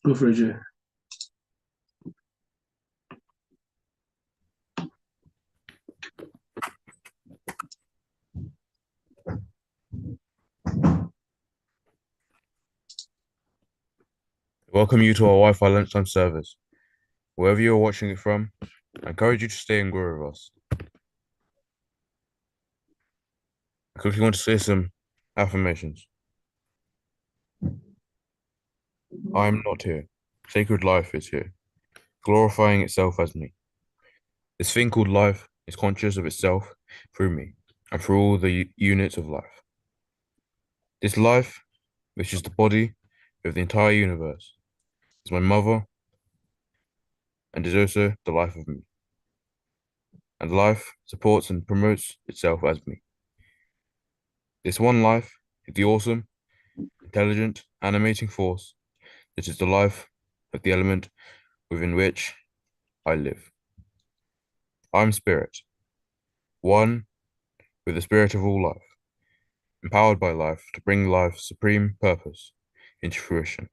Go for it, Jay. Welcome you to our Wi-Fi lunchtime service. Wherever you are watching it from, I encourage you to stay and grow with us. I quickly want to say some affirmations. I am not here. Sacred life is here, glorifying itself as me. This thing called life is conscious of itself through me and through all the units of life. This life, which is the body of the entire universe, is my mother and is also the life of me. And life supports and promotes itself as me. This one life is the awesome, intelligent, animating force that is the life of the element within which I live. I am spirit, one with the spirit of all life, empowered by life to bring life's supreme purpose into fruition.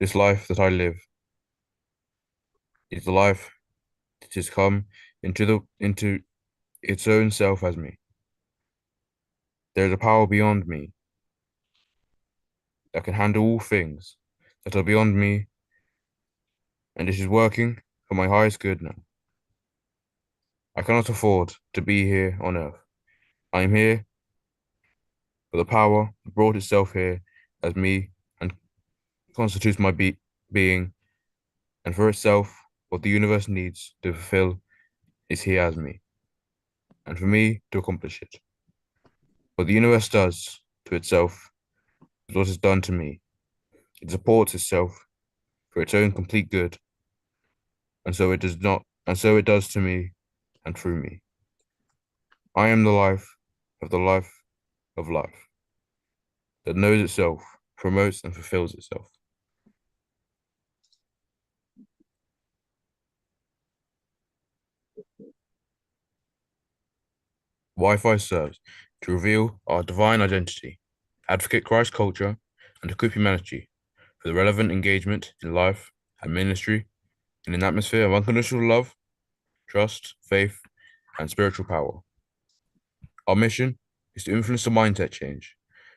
This life that I live is the life that has come into its own self as me. There is a power beyond me that can handle all things that are beyond me, and it is working for my highest good now. I cannot afford to be here on earth. I am here for the power that brought itself here as me and constitutes my being, and for itself, what the universe needs to fulfill is here as me, and for me to accomplish it. What the universe does to itself is what is done to me. It supports itself for its own complete good, and so it does to me and through me. I am the life of the life of life that knows itself, promotes and fulfills itself. Wi-Fi serves to reveal our divine identity, advocate Christ culture, and equip humanity for the relevant engagement in life and ministry in an atmosphere of unconditional love, trust, faith, and spiritual power. Our mission is to influence the mindset change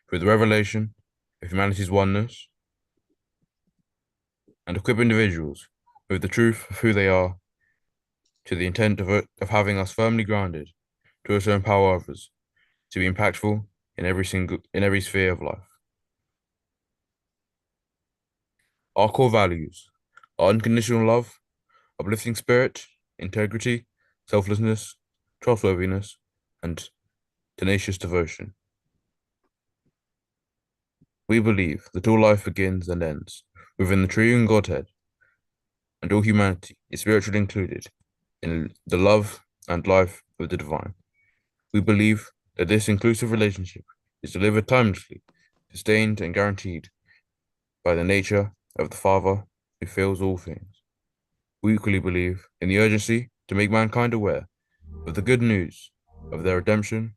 through the revelation of humanity's oneness and equip individuals with the truth of who they are to the intent of having us firmly grounded to also empower others to be impactful in every sphere of life. Our core values are unconditional love, uplifting spirit, integrity, selflessness, trustworthiness, and tenacious devotion. We believe that all life begins and ends within the triune Godhead, and all humanity is spiritually included in the love and life of the divine. We believe that this inclusive relationship is delivered timelessly, sustained and guaranteed by the nature of the Father who fills all things. We equally believe in the urgency to make mankind aware of the good news of their redemption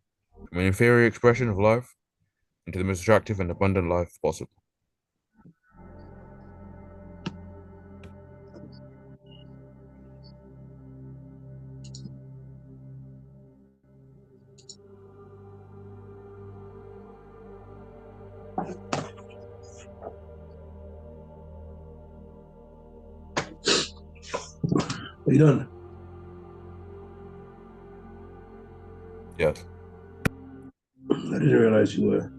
from an inferior expression of life into the most attractive and abundant life possible. Are you done? Yes. I didn't realize you were.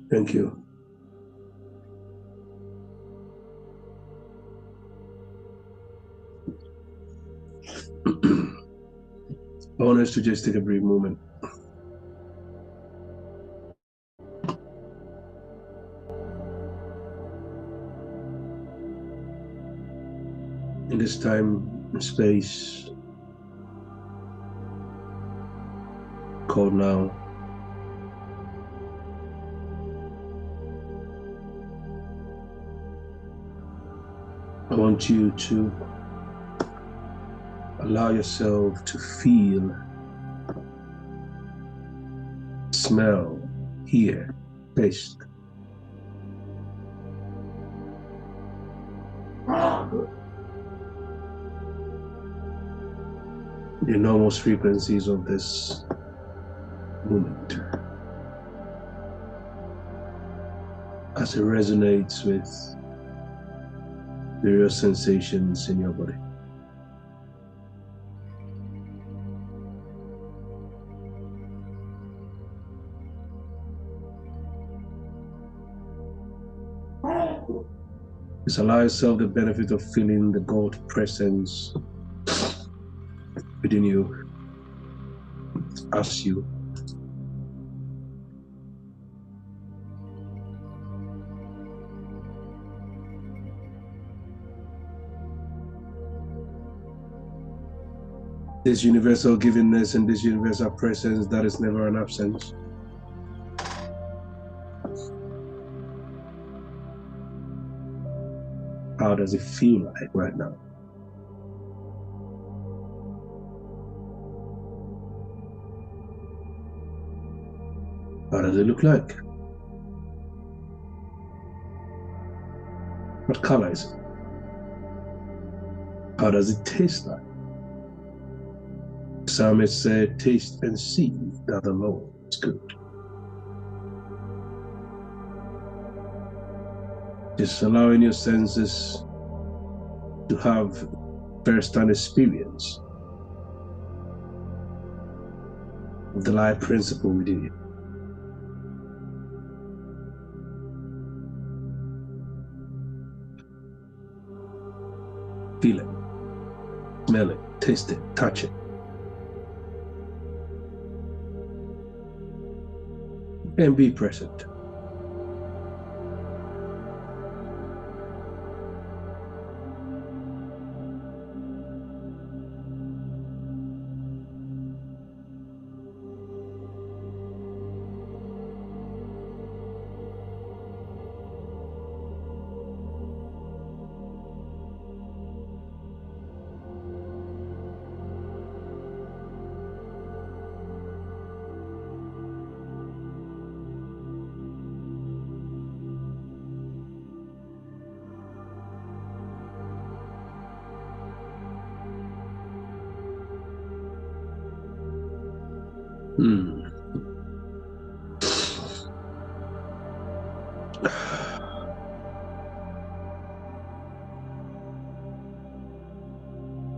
Thank you. I want us to just take a brief moment. In this time and space called now, I want you to allow yourself to feel smell, hear, taste. The enormous frequencies of this moment as it resonates with various sensations in your body. Just allow yourself the benefit of feeling the God presence within you as you this universal givingness and this universal presence that is never an absence. How does it feel like right now? How does it look like? What color is it? How does it taste like? The psalmist said, taste and see that the Lord is good. Just allowing your senses to have first-hand experience of the life principle within you. Feel it, smell it, taste it, touch it. And be present.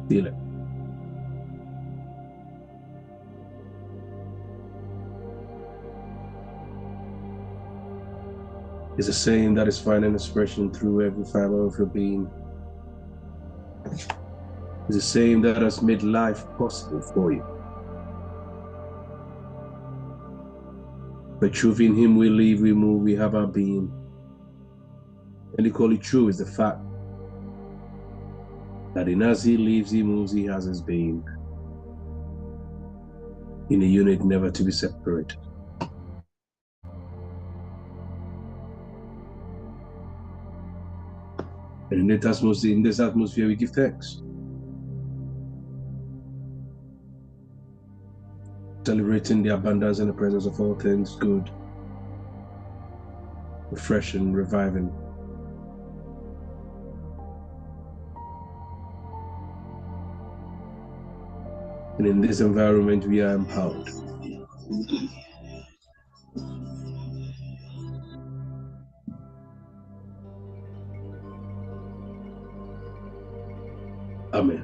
Feel it. It's a saying that is finding expression through every fiber of your being. It's a saying that has made life possible for you. By truth in Him we live, we move, we have our being. And equally true is the fact that in us He lives, He moves, He has His being. In a unit never to be separated. And in this atmosphere we give thanks. Celebrating the abundance and the presence of all things good, refreshing, reviving. And in this environment we are empowered. Amen.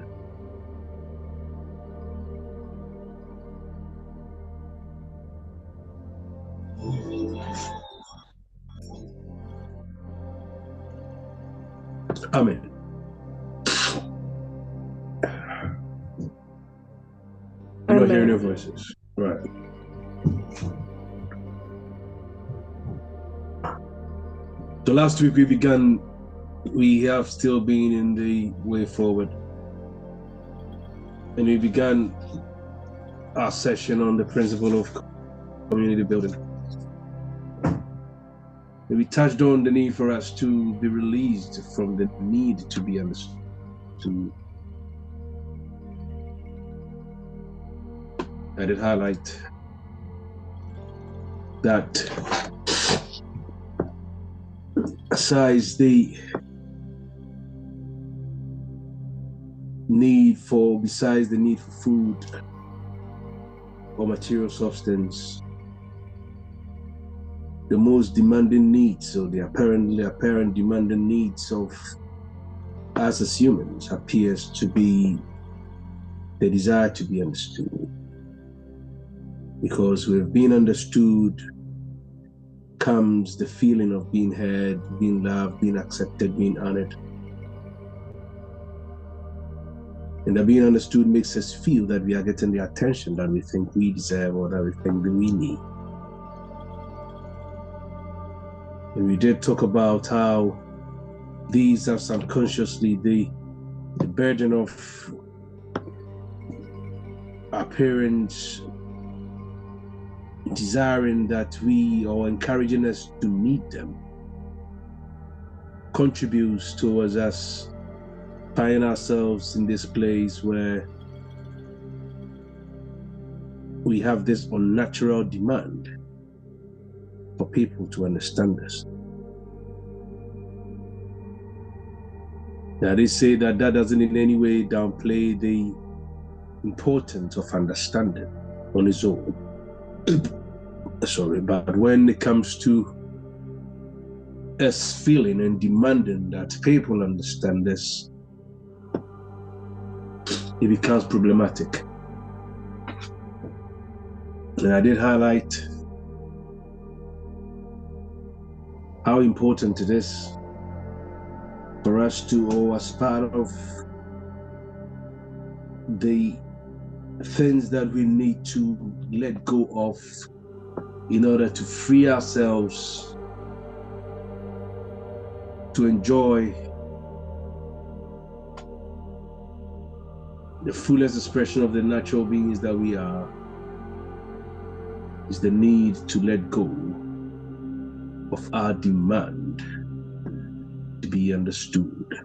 Amen. I'm not hearing your voices. Right. So last week we have still been in the way forward. And we began our session on the principle of community building. And we touched on the need for us to be released from the need to be understood. I did highlight that besides the need for food or material substance, the most demanding needs, or the apparent demanding needs of us as humans, appears to be the desire to be understood. Because we've been understood comes the feeling of being heard, being loved, being accepted, being honored. And that being understood makes us feel that we are getting the attention that we think we deserve or that we think that we need. And we did talk about how these are subconsciously the burden of our parents desiring that we, or encouraging us to need them, contributes towards us finding ourselves in this place where we have this unnatural demand for people to understand us. Now they say that doesn't in any way downplay the importance of understanding on its own. Sorry, but when it comes to us feeling and demanding that people understand this, it becomes problematic. And I did highlight how important it is for us to, or as part of the things that we need to let go of in order to free ourselves to enjoy the fullest expression of the natural beings that we are, is the need to let go of our demand to be understood.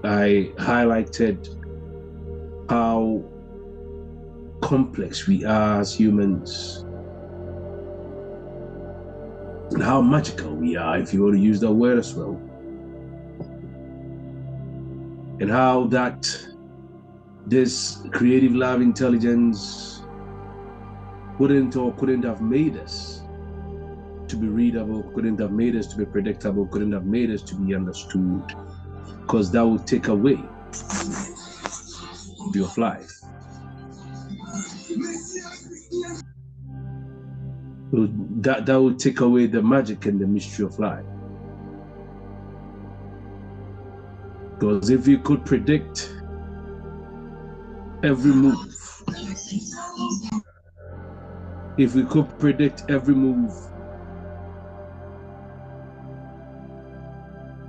I highlighted how complex we are as humans and how magical we are, if you want to use that word as well, and how that this creative love intelligence couldn't have made us to be readable, couldn't have made us to be predictable, couldn't have made us to be understood, because that would take away the beauty of life. That would take away the magic and the mystery of life. Because if you could predict every move, if we could predict every move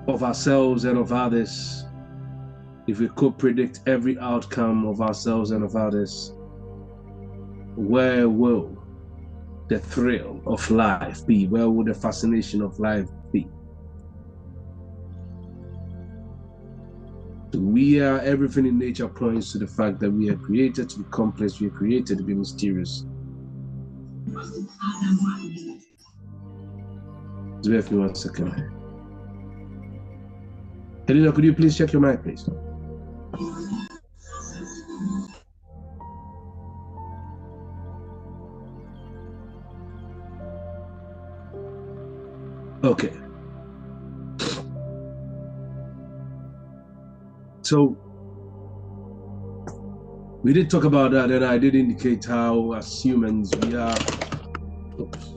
of ourselves and of others, if we could predict every outcome of ourselves and of others, where will the thrill of life be? Where will the fascination of life be? Everything in nature points to the fact that we are created to be complex, we are created to be mysterious. Just wait for me 1 second. Helena, could you please check your mic, please? Okay. So we did talk about that, and I did indicate how, as humans, we are. Oops.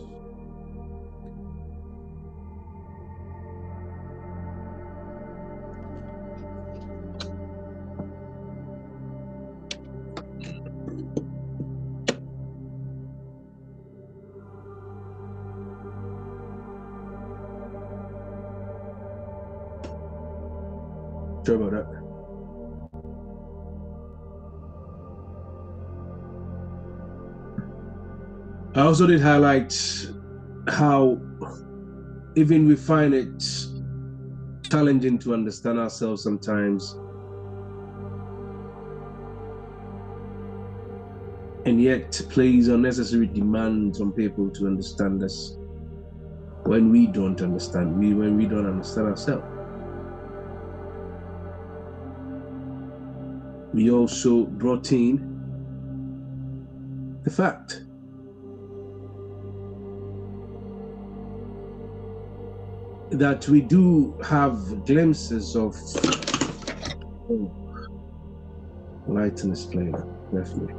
Sorry about that. I also did highlight how even we find it challenging to understand ourselves sometimes. and yet place unnecessary demands on people to understand us when we don't understand, when we don't understand ourselves. We also brought in the fact that we do have glimpses of light in this plane, definitely.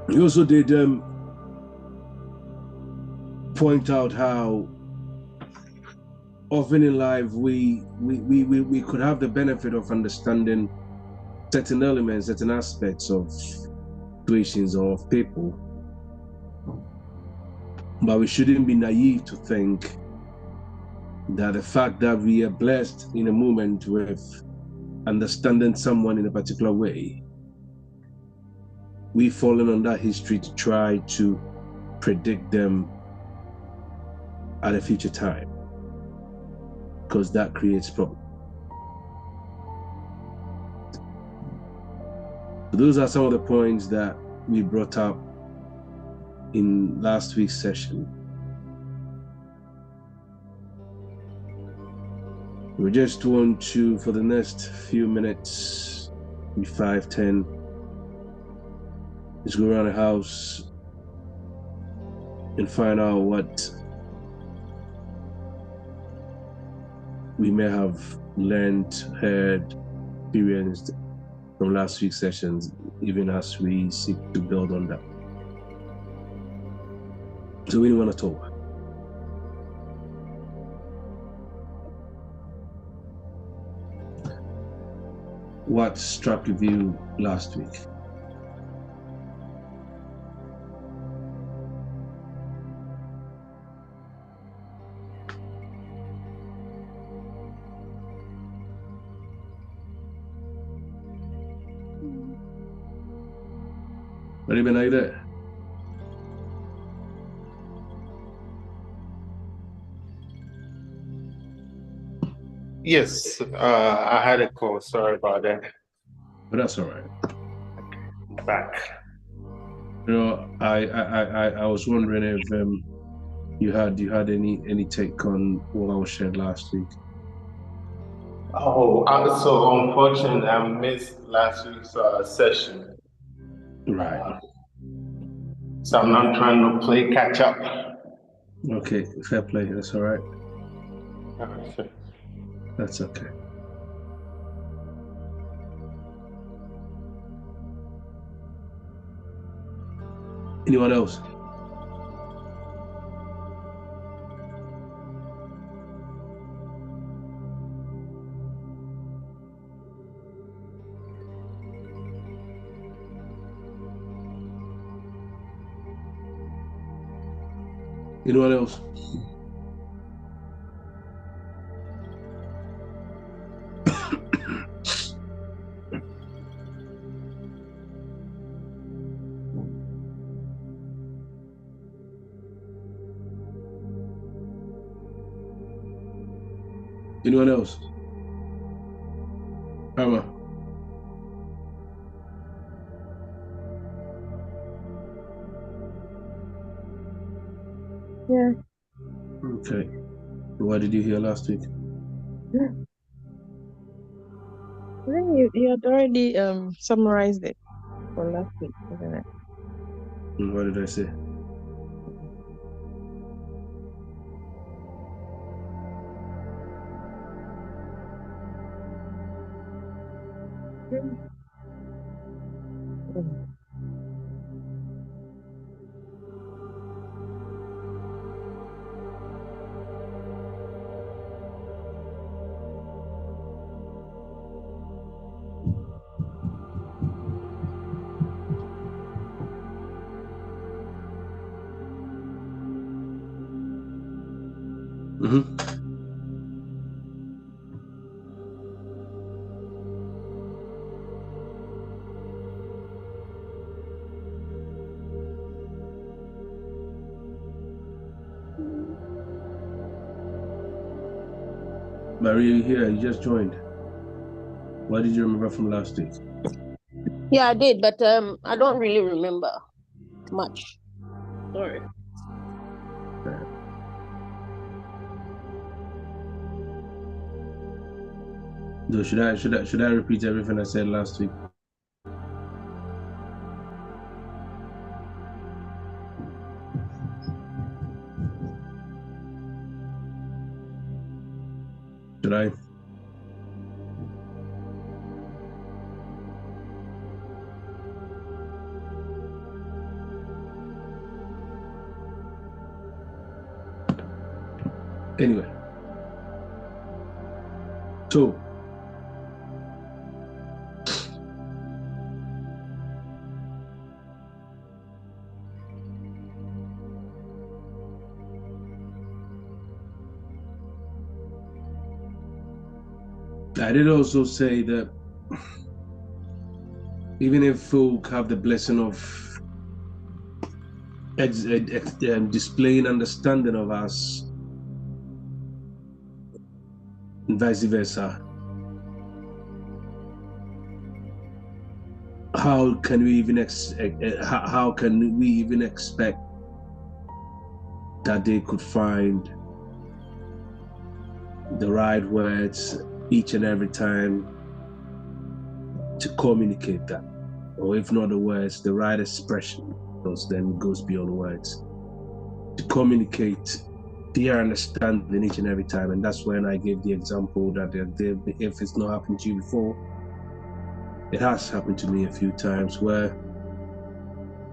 He also did point out how often in life we could have the benefit of understanding certain elements, certain aspects of situations or of people, but we shouldn't be naive to think that the fact that we are blessed in a moment with understanding someone in a particular way, we've fallen on that history to try to predict them at a future time, because that creates problems. So those are some of the points that we brought up in last week's session. We just want to, for the next few minutes, 5, 10, just go around the house and find out what we may have learned, heard, experienced from last week's sessions, even as we seek to build on that. So we want to talk. What struck you last week? Anybody like that? Yes, I had a call. Sorry about that. But that's all right. I'm back. You know, I was wondering if you had any take on what I was shared last week. Oh, so unfortunately, I missed last week's session. Right. So I'm not trying to play catch up. Okay, fair play. That's all right. Okay. That's okay. Anyone else? Anyone else? Anyone else? Emma. Yeah. Okay. What did you hear last week? I think you had already summarized it for last week, isn't it? And what did I say? Mm-hmm. Maria, you here? You just joined. What did you remember from last week? Yeah, I did, but I don't really remember much. Sorry. So should I repeat everything I said last week? Should I? Anyway, so I did also say that even if folk have the blessing of displaying understanding of us, and vice versa, how can we even expect that they could find the right words each and every time to communicate that, or if not the words, the right expression, because then it goes beyond words, to communicate their understanding each and every time. And that's when I gave the example that if it's not happened to you before, it has happened to me a few times, where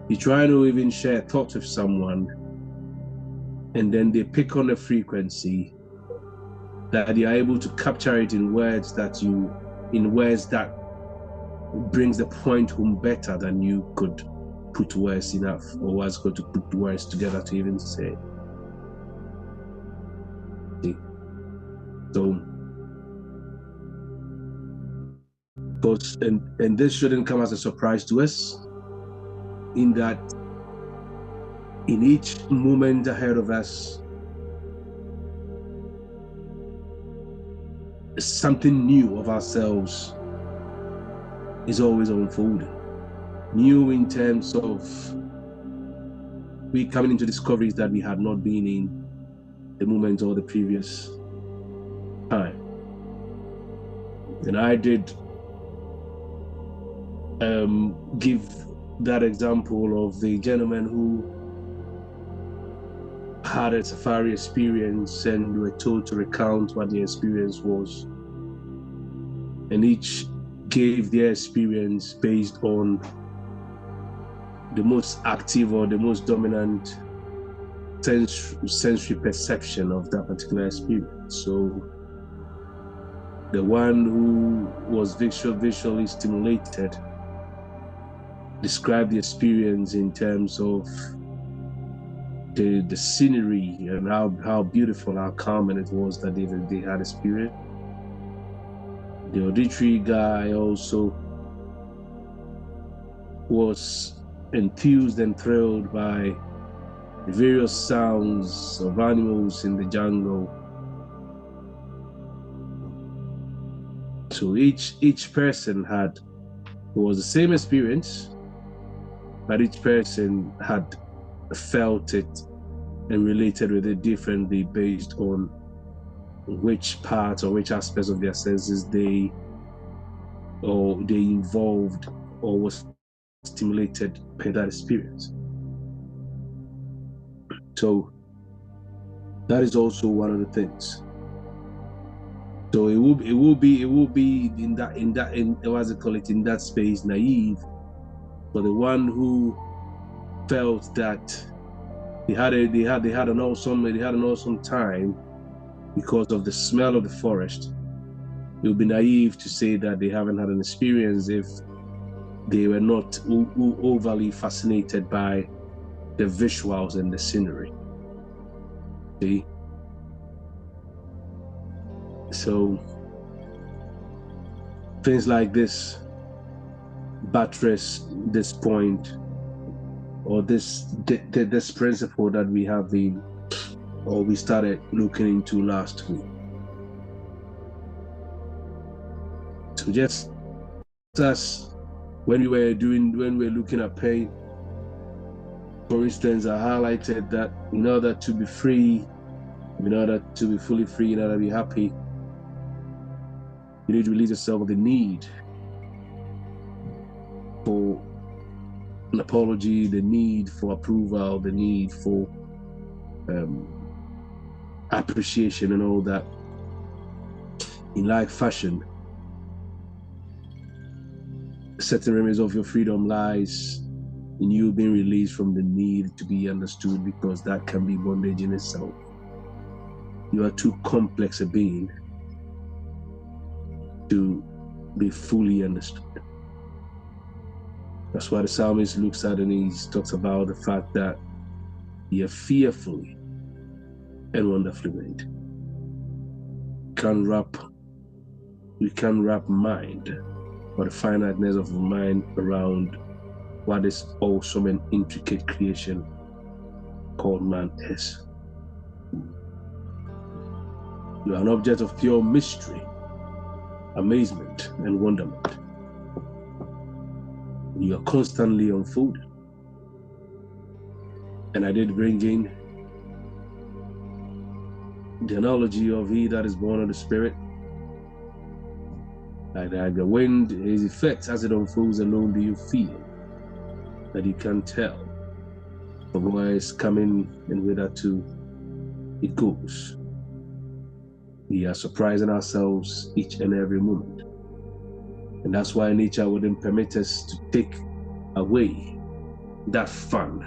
you try to even share thoughts with someone, and then they pick on the frequency that they are able to capture it in words that brings the point home better than you could put words enough, or was going to put words together to even say. So, because and this shouldn't come as a surprise to us, in that in each moment ahead of us, something new of ourselves is always unfolding. New in terms of we coming into discoveries that we had not been in the moment or the previous time. And I did give that example of the gentleman who had a safari experience and were told to recount what the experience was. And each gave their experience based on the most active or the most dominant sensory perception of that particular experience. So the one who was visually stimulated described the experience in terms of the scenery and how beautiful, how calming it was that they had experienced. The auditory guy also was enthused and thrilled by the various sounds of animals in the jungle. So each person it was the same experience, but each person had felt it and related with it differently based on which parts or which aspects of their senses they involved or was stimulated by that experience. So that is also one of the things. So it will be in what's it called, in that space, naive for the one who felt that they had an awesome time because of the smell of the forest. It would be naive to say that they haven't had an experience if they were not overly fascinated by the visuals and the scenery. See? So things like this buttress this point, or this principle that we have been, or we started looking into last week. So just as when we were looking at pain, for instance, I highlighted that in order to be free, in order to be fully free, in order to be happy, you need to release yourself of the need for an apology, the need for approval, the need for appreciation and all that. In like fashion, certain remedies of your freedom lies in you being released from the need to be understood, because that can be bondage in itself. You are too complex a being to be fully understood. That's why the psalmist looks at and he talks about the fact that you are fearfully and wonderfully made. We can wrap mind, or the finiteness of the mind, around what is awesome and intricate creation called man is. You are an object of pure mystery, amazement, and wonderment. You are constantly unfolding. And I did bring in the analogy of he that is born of the Spirit. Like the wind, his effects as it unfolds alone do you feel, that you can tell from where it's coming and whither to it goes. We are surprising ourselves each and every moment. And that's why nature wouldn't permit us to take away that fun,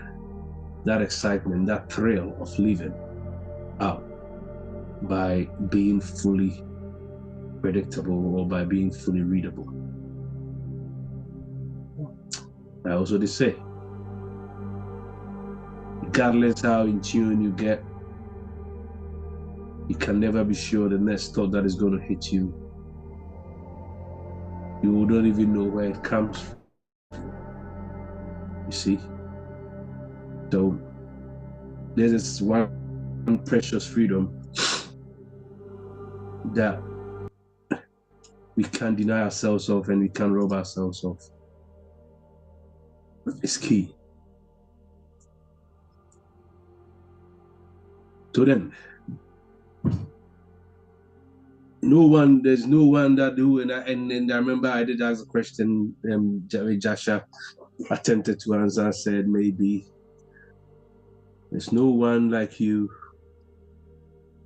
that excitement, that thrill of living out by being fully predictable or by being fully readable. I also did say, regardless how in tune you get, you can never be sure the next thought that is going to hit you. You don't even know where it comes from. You see? So there's this one precious freedom that we can't deny ourselves of and we can't rob ourselves of. It's key. So then, there's no one that do, and I remember I did ask a question, Jasha attempted to answer, said maybe there's no one like you.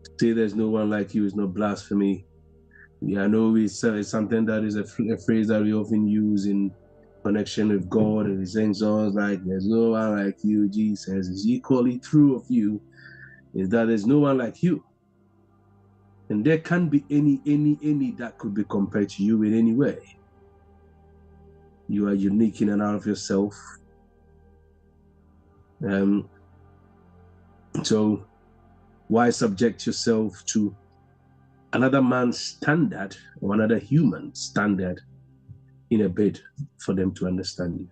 To say there's no one like you is not blasphemy. Yeah, I know it's something that is a phrase that we often use in connection with God, and he sings songs like there's no one like you, Jesus. It's equally true of you, is that there's no one like you. And there can't be any that could be compared to you in any way. You are unique in and out of yourself. So why subject yourself to another man's standard or another human standard in a bid for them to understand you?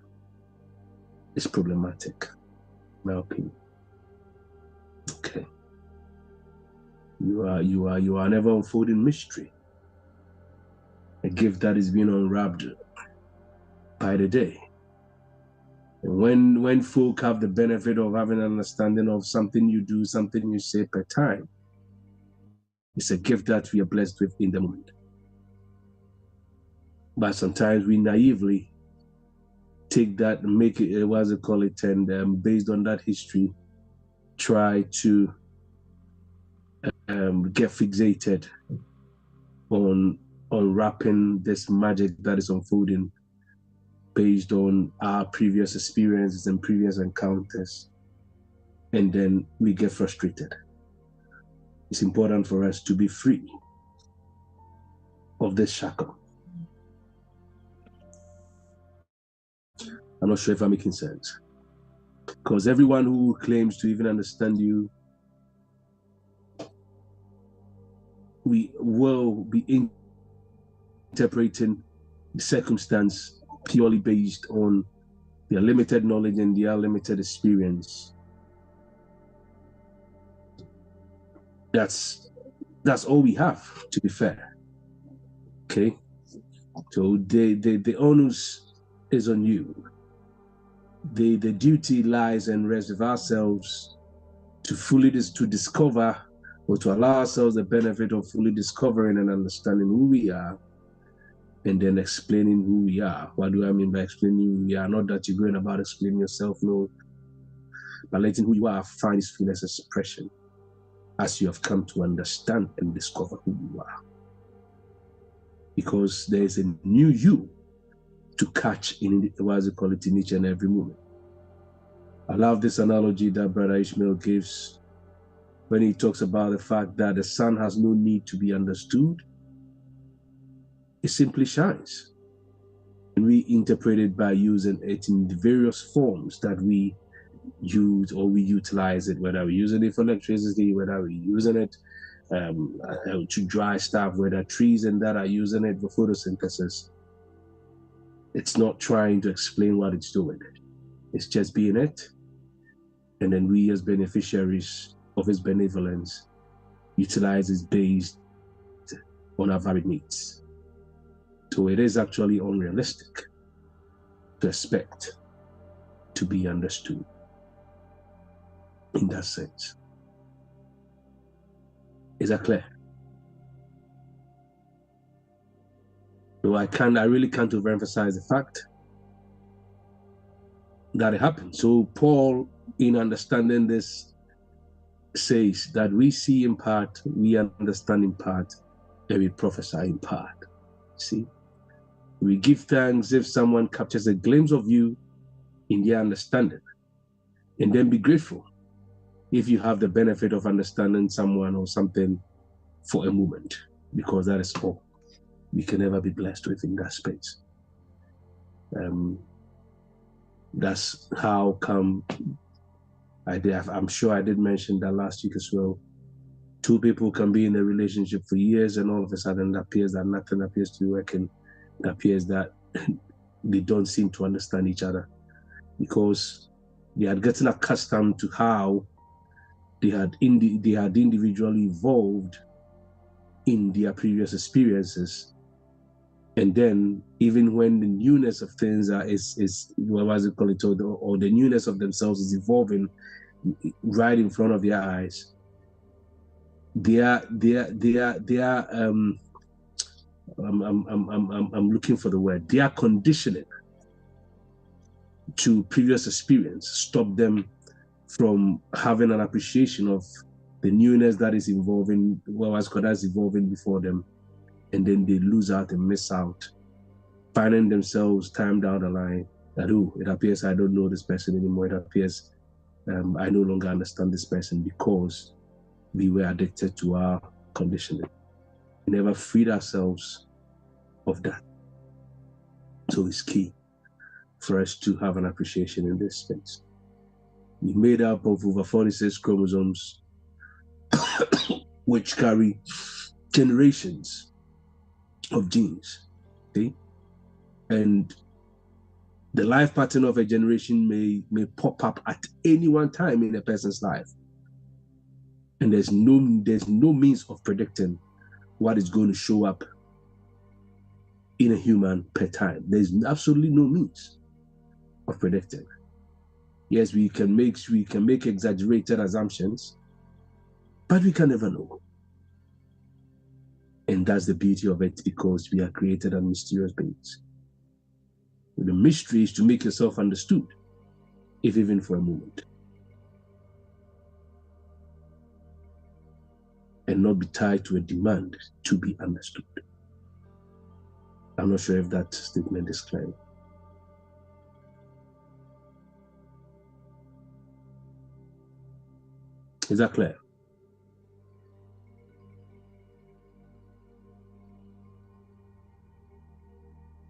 It's problematic, in my opinion. Okay. You are an ever unfolding mystery, a gift that is being unwrapped by the day. And when folk have the benefit of having an understanding of something you do, something you say per time, it's a gift that we are blessed with in the moment. But sometimes we naively take that and make it, and based on that history, try to get fixated on unwrapping this magic that is unfolding based on our previous experiences and previous encounters, and then we get frustrated. It's important for us to be free of this shackle. I'm not sure if I'm making sense, because everyone who claims to even understand you we will be interpreting the circumstance purely based on their limited knowledge and their limited experience. That's all we have, to be fair. Okay, so the onus is on you. The duty lies and rests with ourselves to fully to discover, or to allow ourselves the benefit of fully discovering and understanding who we are, and then explaining who we are. What do I mean by explaining who we are? Not that you're going about explaining yourself, no, but letting who you are find its fullest expression as you have come to understand and discover who you are. Because there is a new you to catch in, what you call it, in each and every moment. I love this analogy that Brother Ishmael gives when he talks about the fact that the sun has no need to be understood. It simply shines. And we interpret it by using it in the various forms that we use or we utilize it, whether we're using it for electricity, whether we're using it to dry stuff, whether trees and that are using it for photosynthesis. It's not trying to explain what it's doing. It's just being it. And then we as beneficiaries of its benevolence utilize it based on our varied needs. So it is actually unrealistic to expect to be understood in that sense. Is that clear? So I really can't overemphasize the fact that it happened. So Paul, in understanding this, says that we see in part, we understand in part, and we prophesy in part. See? We give thanks if someone captures a glimpse of you in their understanding, and then be grateful if you have the benefit of understanding someone or something for a moment, because that is all we can ever be blessed with in that space. That's how come I'm sure I did mention that last week as well. Two people can be in a relationship for years, and all of a sudden it appears that nothing appears to be working. It appears that they don't seem to understand each other, because they had gotten accustomed to how they had individually evolved in their previous experiences. And then even when the newness of things is what was it called it, or the newness of themselves is evolving right in front of their eyes, I'm looking for the word. Their conditioning to previous experience stop them from having an appreciation of the newness that is evolving, what was called as evolving before them, and then they lose out and miss out, finding themselves time down the line that, oh, it appears I don't know this person anymore. It appears I no longer understand this person, because we were addicted to our conditioning. We never freed ourselves of that. So it's key for us to have an appreciation in this space. We're made up of over 46 chromosomes, which carry generations of genes. See? And the life pattern of a generation may pop up at any one time in a person's life. And there's no means of predicting what is going to show up in a human per time. There's absolutely no means of predicting. Yes, we can make exaggerated assumptions, but we can never know. And that's the beauty of it, because we are created as mysterious beings. The mystery is to make yourself understood, if even for a moment, and not be tied to a demand to be understood. I'm not sure if that statement is clear. Is that clear?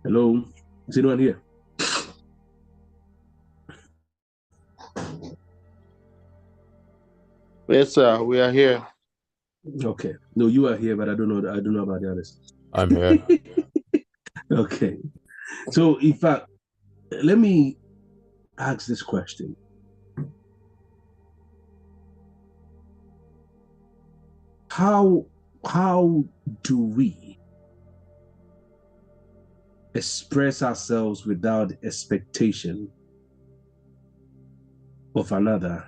Hello? Is anyone here? Yes, sir. We are here. Okay. No, you are here, but I don't know. I don't know about the others. I'm here. Okay. So, in fact, let me ask this question. How do we express ourselves without expectation of another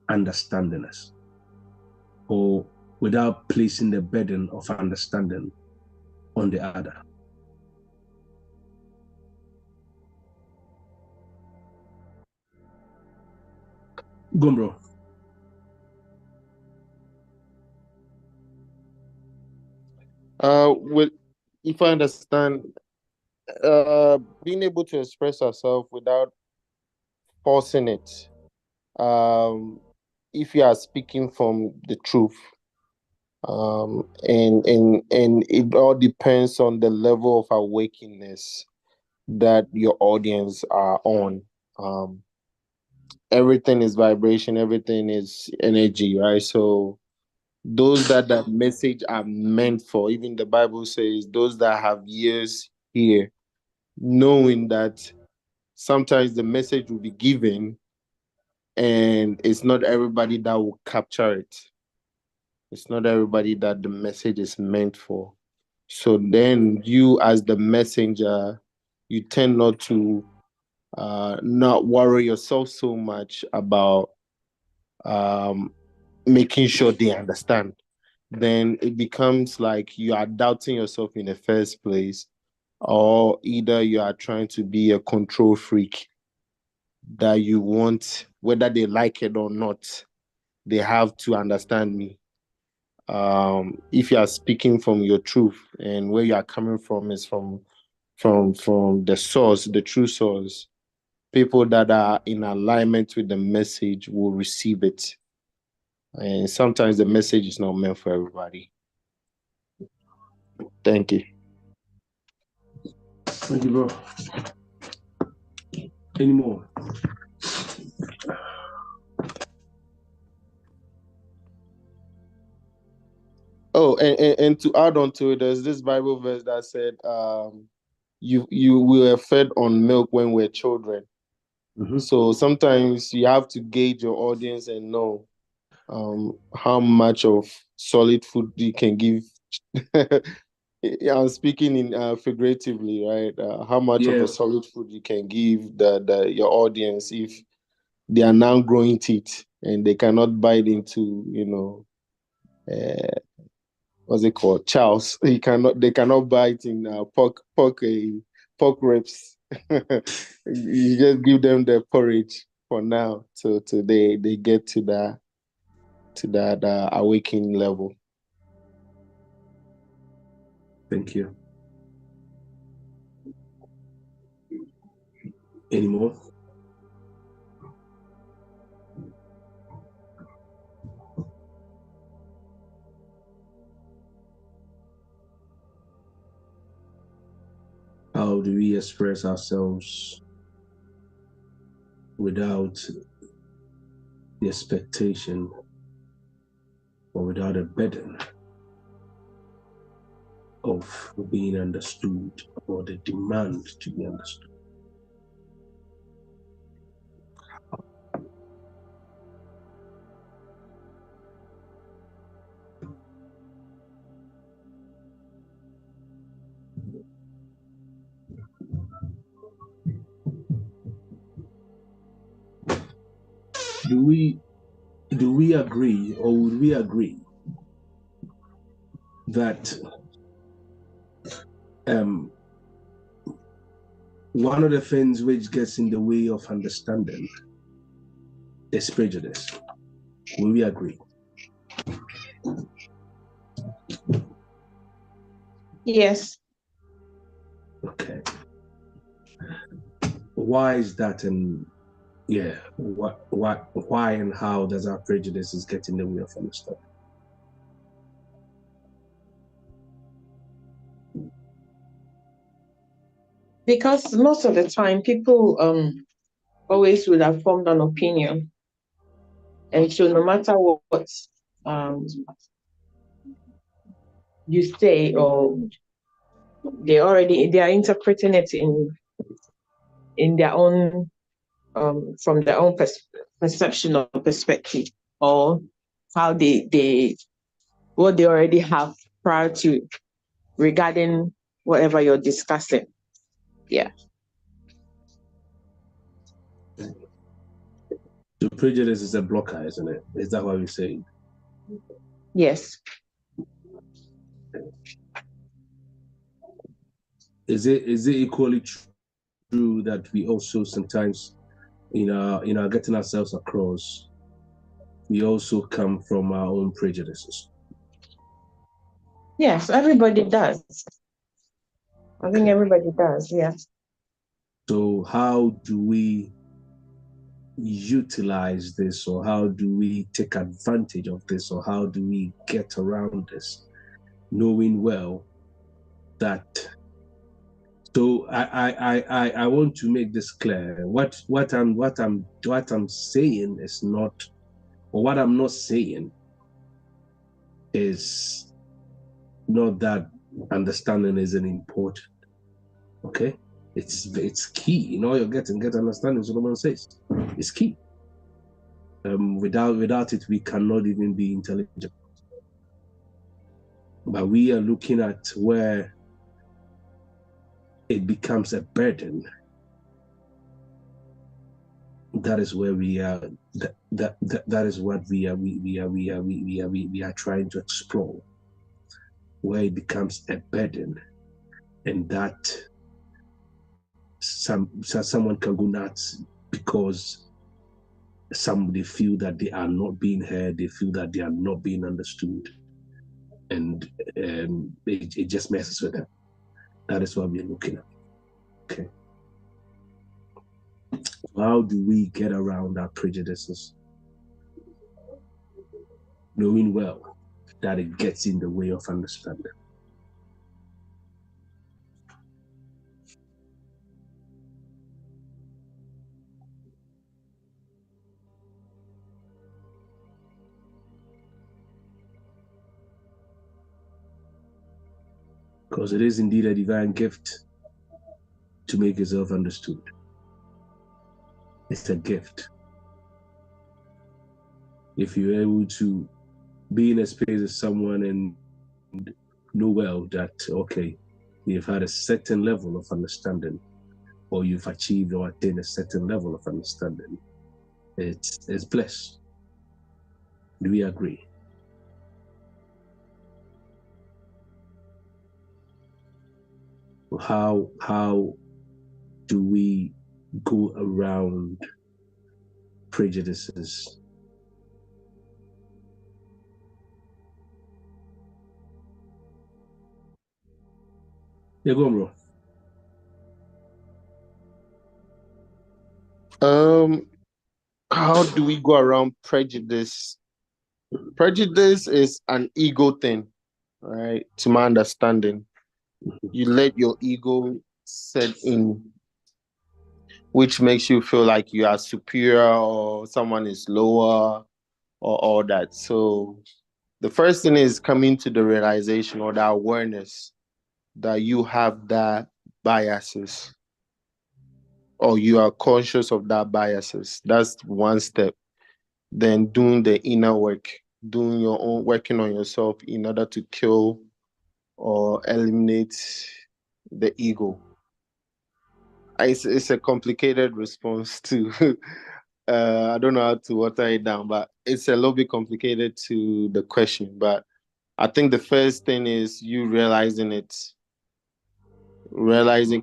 understanding us, or without placing the burden of understanding on the other? Go on, bro. With if I understand, being able to express ourselves without forcing it. If you are speaking from the truth, and it all depends on the level of awakeness that your audience are on. Um, Everything is vibration, everything is energy, right? So those that message are meant for, even the Bible says, those that have ears hear, knowing that sometimes the message will be given and it's not everybody that will capture it. It's not everybody that the message is meant for. So then you as the messenger, you tend not to not worry yourself so much about um, making sure they understand. Then it becomes like you are doubting yourself in the first place, or either you are trying to be a control freak that you want, whether they like it or not, they have to understand me. If you are speaking from your truth and where you are coming from is from the source, the true source, people that are in alignment with the message will receive it. And sometimes the message is not meant for everybody. Thank you. Thank you, bro. Any more? Oh, and to add on to it, there's this Bible verse that said, you were fed on milk when we're children. Mm-hmm. So sometimes you have to gauge your audience and know how much of solid food you can give. I'm speaking in figuratively, right? How much of Yeah. a solid food you can give your audience if they are now growing teeth and they cannot bite into, what's it called, chows. They cannot bite in pork ribs. You just give them the porridge for now till they get to that awakening level. Thank you. Any more? How do we express ourselves without the expectation or without a burden of being understood or the demand to be understood? Do we agree, or would we agree that one of the things which gets in the way of understanding is prejudice? Will we agree? Yes. Okay. Why is that? And yeah, why and how does our prejudices get in the way of understanding? Because most of the time people always would have formed an opinion. And so no matter what you say, or they are interpreting it in their own from their own perception or perspective, or how what they already have prior to regarding whatever you're discussing. Yeah. So prejudice is a blocker, isn't it? Is that what we're saying? Yes. Is it equally true that we also sometimes, getting ourselves across, we also come from our own prejudices? Yes, everybody does. I think everybody does, yes. So how do we utilize this, or how do we take advantage of this, or how do we get around this, knowing well that? So I want to make this clear. What I'm saying is not, or what I'm not saying is not that understanding isn't important. Okay, it's key. You're get understanding. Solomon says it's key. Without it, we cannot even be intelligent. But we are looking at where it becomes a burden. That is where we are. That is what we are trying to explore. Where it becomes a burden, and that someone can go nuts because somebody feel that they are not being heard, they feel that they are not being understood, and it just messes with them. That is what we're looking at. Okay. How do we get around our prejudices, knowing well that it gets in the way of understanding? Because it is indeed a divine gift to make yourself understood. It's a gift. If you're able to be in a space with someone and know well that, okay, you've had a certain level of understanding, or you've achieved or attained a certain level of understanding, it's bliss. Do we agree? How do we go around prejudices? Yeah, go on, bro. How do we go around prejudice? Prejudice is an ego thing, right? To my understanding, you let your ego set in, which makes you feel like you are superior or someone is lower or all that. So the first thing is coming to the realization or the awareness that you have that biases, or you are conscious of that biases. That's one step. Then doing the inner work, doing your own, working on yourself in order to kill or eliminate the ego. It's a complicated response to I don't know how to water it down, but it's a little bit complicated to the question. But I think the first thing is you realizing it,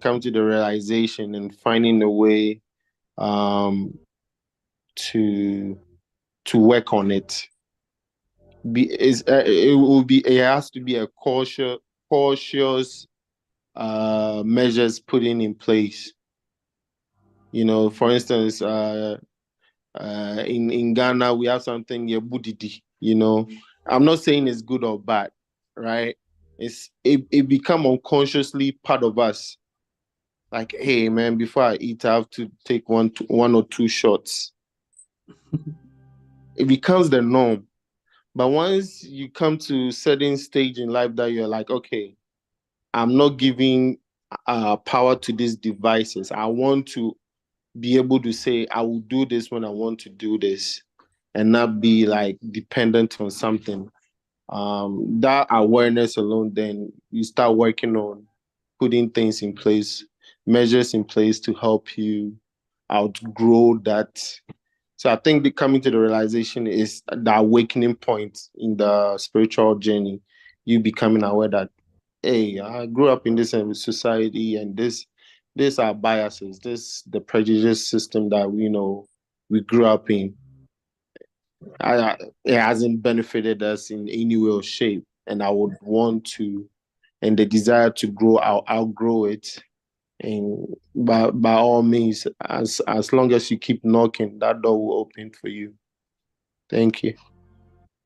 come to the realization and finding a way to work on it. It has to be a cautious measures putting in place. For instance, in Ghana we have something budidi. I'm not saying it's good or bad, right? It become unconsciously part of us. Like, hey man, before I eat, I have to take one or two shots. It becomes the norm. But once you come to certain stage in life that you're like, okay, I'm not giving power to these devices. I want to be able to say, I will do this when I want to do this and not be like dependent on something. That awareness alone, then you start working on putting things in place, measures in place to help you outgrow that. So I think the coming to the realization is the awakening point in the spiritual journey. You becoming aware that, hey, I grew up in this society, and these are biases, this the prejudice system that we grew up in. It hasn't benefited us in any way or shape, and I would want to, and the desire to grow, I'll outgrow it. And by all means, as long as you keep knocking, that door will open for you. Thank you.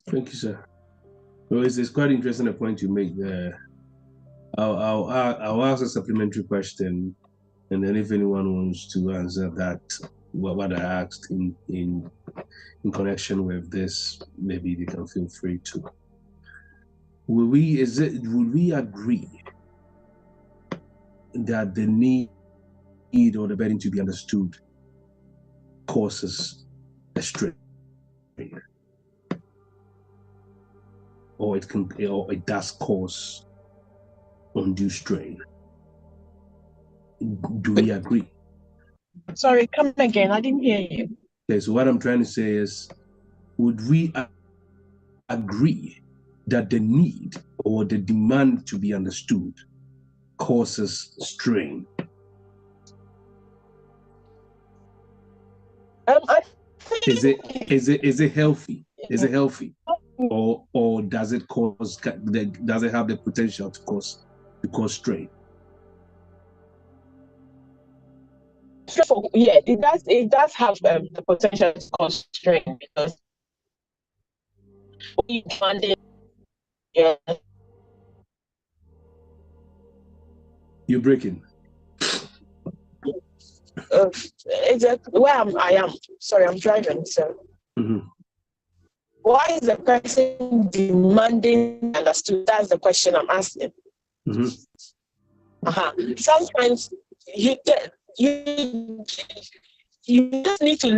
Thank you, sir. Well, it's quite interesting the point you make there. I'll ask a supplementary question, and then if anyone wants to answer that, what I asked in connection with this, maybe they can feel free to. Would we agree that the need or the burden to be understood causes a strain, or it does cause undue strain? Do we agree? Sorry, come again. I didn't hear you. Okay, so what I'm trying to say is, would we agree that the need or the demand to be understood causes strain? I think Is it healthy? Is it healthy, or does it have the potential to cause strain? yeah, it does have the potential to cause strain because we demanded, yeah. You're breaking. Exactly where I am. Sorry, I'm driving. So, why is the person demanding understood? That's the question I'm asking. Sometimes you just need to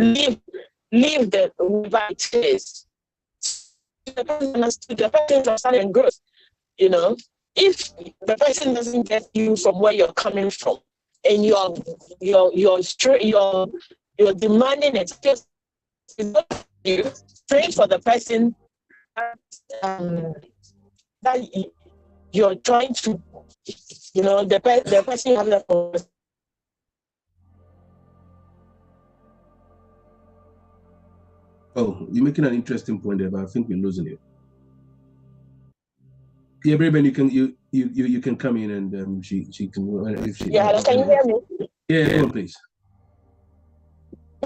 leave the whatever it is. The person understood, the person understanding and growth. If the person doesn't get you from where you're coming from, and you're demanding it, just you pray for the person that you're trying to, the person you have that. Oh, you're making an interesting point there, but I think we're losing you. Yeah, Braben, you can come in, and she can, if she. Yeah, can you hear me? Yeah, go on, please.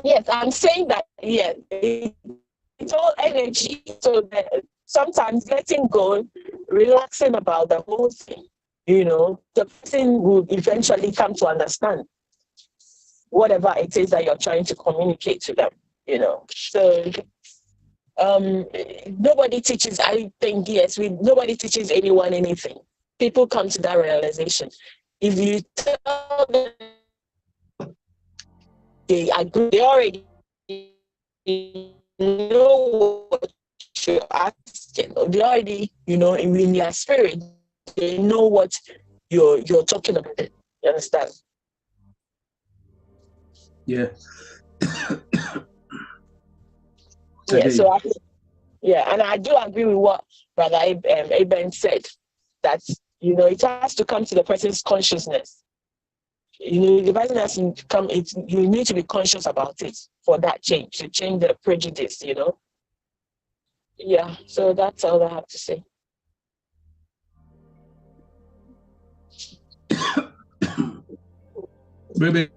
Yes, I'm saying that. Yeah, it's all energy. So that sometimes letting go, relaxing about the whole thing, the person will eventually come to understand whatever it is that you're trying to communicate to them. So nobody teaches. I think nobody teaches anyone anything. People come to that realization. If you tell them they agree, they already know what you're asking. They already, in their spirit, they know what you're talking about. You understand? Yeah. Yeah. So and I do agree with what Brother Aben said, that it has to come to the person's consciousness. The person has to come. You need to be conscious about it for that change, to change the prejudice. Yeah. So that's all I have to say. Baby,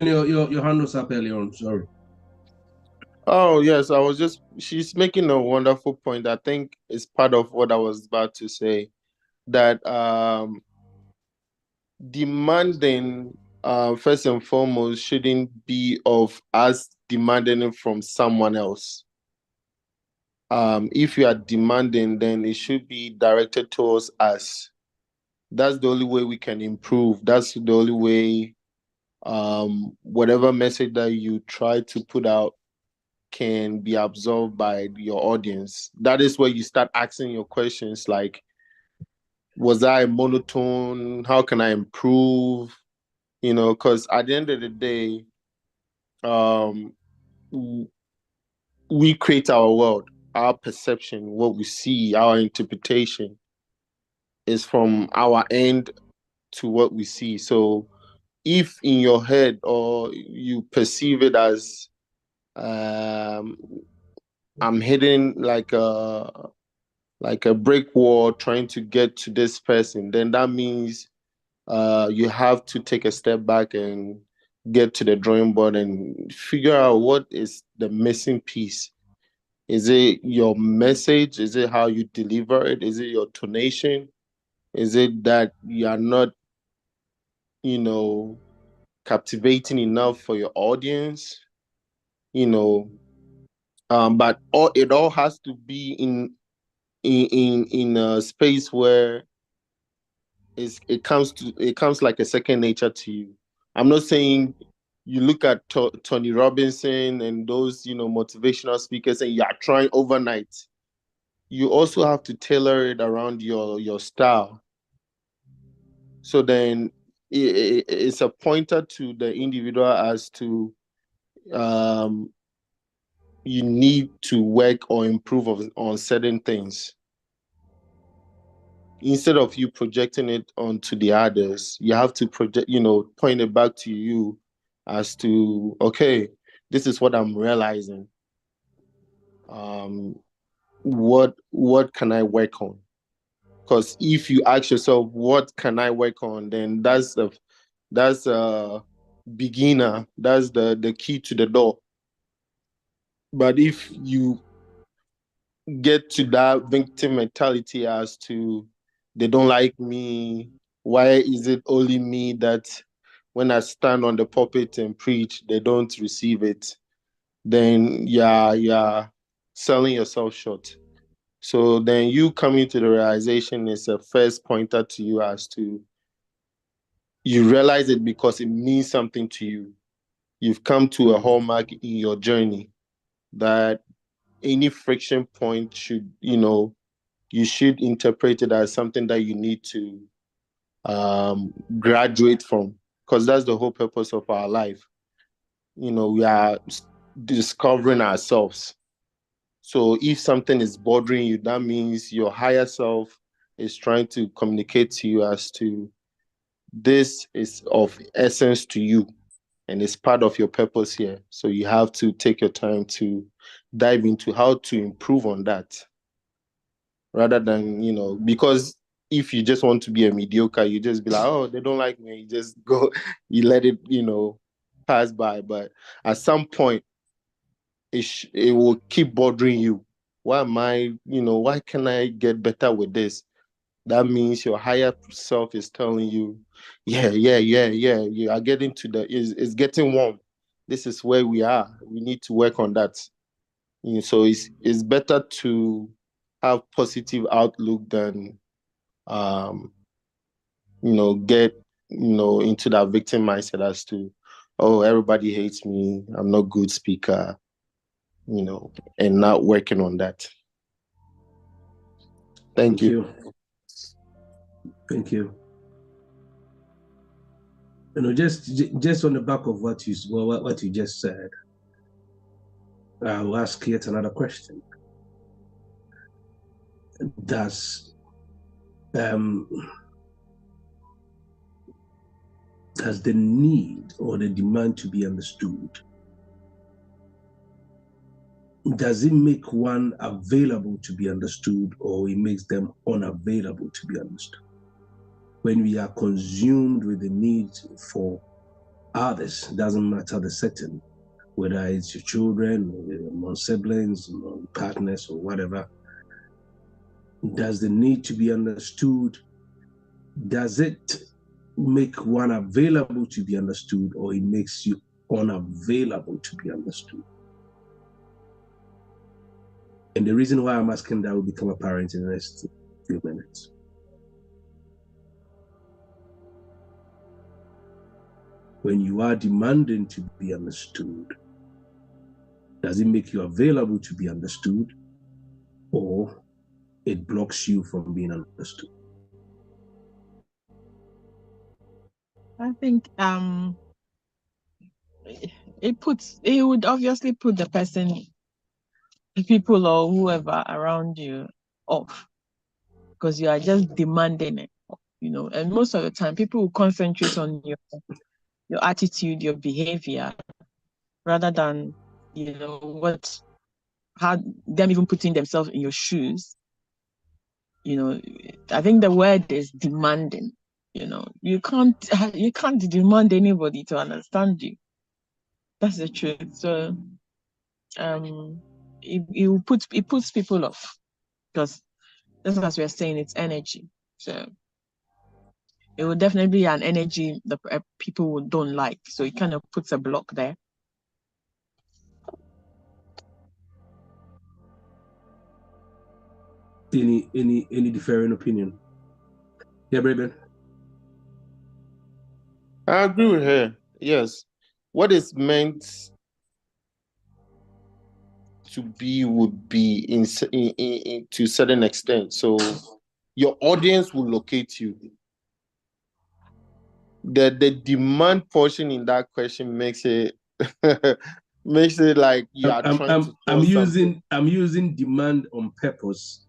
your hand was up earlier on. Sorry. Oh yes, she's making a wonderful point. I think it's part of what I was about to say, that demanding first and foremost shouldn't be of us demanding it from someone else. if you are demanding, then it should be directed towards us. That's the only way we can improve. That's the only way whatever message that you try to put out can be absorbed by your audience. That is where you start asking your questions like, was I monotone? How can I improve? Because at the end of the day, we create our world, our perception, what we see, our interpretation is from our end to what we see. So if in your head or you perceive it as I'm hitting like a brick wall trying to get to this person, then that means you have to take a step back and get to the drawing board and figure out what is the missing piece. Is it your message? Is it how you deliver it? Is it your tonation? Is it that you are not, captivating enough for your audience? But it all has to be in a space where it comes like a second nature to you. I'm not saying you look at Tony Robinson and those motivational speakers and you are trying overnight. You also have to tailor it around your style. So then it's a pointer to the individual as to you need to work or improve on certain things. Instead of you projecting it onto the others, you have to point it back to you as to, okay, this is what I'm realizing. What can I work on? Because if you ask yourself, what can I work on, then that's a beginner. That's the key to the door. But if you get to that victim mentality as to, they don't like me, why is it only me that when I stand on the pulpit and preach, they don't receive it, then you're selling yourself short. So then you coming to the realization is a first pointer to you as to, you realize it because it means something to you. You've come to a hallmark in your journey that any friction point should, you should interpret it as something that you need to graduate from, because that's the whole purpose of our life. We are discovering ourselves. So if something is bothering you, that means your higher self is trying to communicate to you as to, this is of essence to you and it's part of your purpose here. So you have to take your time to dive into how to improve on that, rather than, because if you just want to be a mediocre, you just be like, oh, they don't like me. You just go, you let it, pass by. But at some point, it will keep bothering you. Why can I get better with this? That means your higher self is telling you, yeah, you are getting to it's getting warm. This is where we are. We need to work on that. So it's better to have positive outlook than get into that victim mindset as to, oh, everybody hates me, I'm not a good speaker, and not working on that. Thank you. Thank you. Just on the back of what you just said, I'll ask yet another question. Does the need or the demand to be understood, does it make one available to be understood, or it makes them unavailable to be understood? When we are consumed with the need for others, doesn't matter the setting, whether it's your children, or siblings, or partners, or whatever, does the need to be understood, does it make one available to be understood, or it makes you unavailable to be understood? And the reason why I'm asking that will become apparent in the next few minutes. When you are demanding to be understood, does it make you available to be understood, or it blocks you from being understood? I think it would obviously put the people or whoever around you off, because you are just demanding it, and most of the time people will concentrate on your attitude, your behavior, rather than how them even putting themselves in your shoes. I think the word is demanding. You can't demand anybody to understand you. That's the truth. So it puts people off, because just as we're saying, it's energy. So it would definitely be an energy that people don't like. So it kind of puts a block there. Any differing opinion? Yeah, Braben. I agree with her. Yes. What is meant to be would be to a certain extent. So your audience will locate you. The demand portion in that question makes it makes it like you are trying to force something. I'm using demand on purpose,